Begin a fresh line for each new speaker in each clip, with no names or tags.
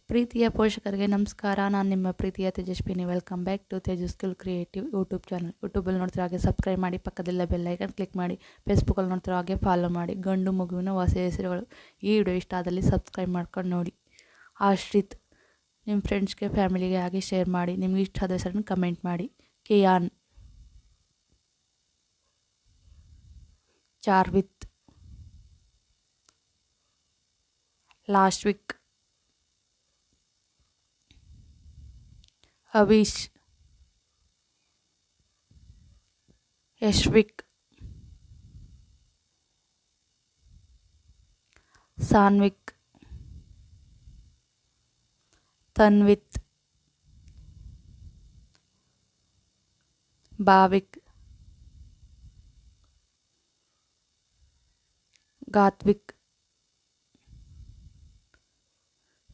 ಪ್ರೀತಿಯ ಪೋಷಕರಿಗೆ ನಮಸ್ಕಾರ. ನಾನು ನಿಮ್ಮ ಪ್ರೀತಿಯ Tejaswini. Welcome back to Tejas skill creative YouTube channel. ಯೂಟ್ಯೂಬಲ್ಲಿ ನೋಡ್ತಿರೋ ಹಾಗೆ ಸಬ್ಸ್ಕ್ರೈಬ್ ಮಾಡಿ, ಪಕ್ಕದಲ್ಲೇ ಬೆಲ್ ಐಕನ್ ಕ್ಲಿಕ್ ಮಾಡಿ. ಫೇಸ್ಬುಕ್ಕಲ್ಲಿ ನೋಡ್ತಿರೋ ಹಾಗೆ ಫಾಲೋ ಮಾಡಿ. ಗಂಡು ಮಗುವಿನ ಹೊಸ ಹೆಸರುಗಳು. ಈ ವಿಡಿಯೋ ಇಷ್ಟ ಆದಲ್ಲಿ ಸಬ್ಸ್ಕ್ರೈಬ್ ಮಾಡ್ಕೊಂಡು ನೋಡಿ. ಆಶ್ರಿತ್, ನಿಮ್ಮ ಫ್ರೆಂಡ್ಸ್ಗೆ ಫ್ಯಾಮಿಲಿಗೆ ಹಾಗೆ ಶೇರ್ ಮಾಡಿ. ನಿಮ್ಗೆ ಇಷ್ಟ ಆದ ಹೆಸರನ್ನು ಕಮೆಂಟ್ ಮಾಡಿ. ಕಿಯಾನ್, ಚಾರ್ವಿತ್, ಲಾಶ್ವಿಕ್, ಅವೀಶ್, ಯಶ್ವಿಕ್, ಸಾನ್ವಿಕ್, ತನ್ವಿತ್, ಭಾವಿಕ್, ಗಾತ್ವಿಕ್,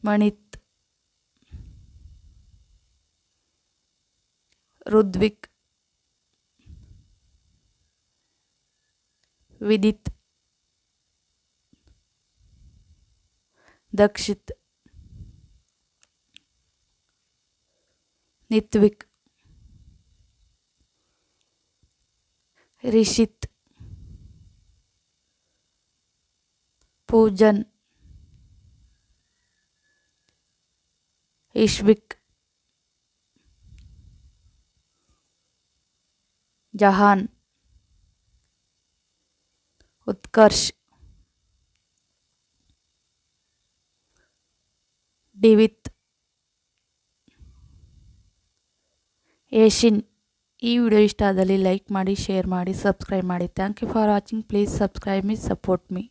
ಮಣಿತ್, ರುದ್ವಿಕ್, ವಿದಿತ್, ದಕ್ಷಿತ್, ನಿತ್ವಿಕ್, ರಿಷಿತ್, ಪೂಜನ್, ಇಶ್ವಿಕ್, ಜಹಾನ್, ಉತ್ಕರ್ಷ್, ಡಿವಿತ್, ಏಷಿನ್. ಈ ವಿಡಿಯೋ ಇಷ್ಟ ಆದಲ್ಲಿ ಲೈಕ್ ಮಾಡಿ, ಶೇರ್ ಮಾಡಿ, ಸಬ್ಸ್ಕ್ರೈಬ್ ಮಾಡಿ. Thank you for watching. Please subscribe me, support me.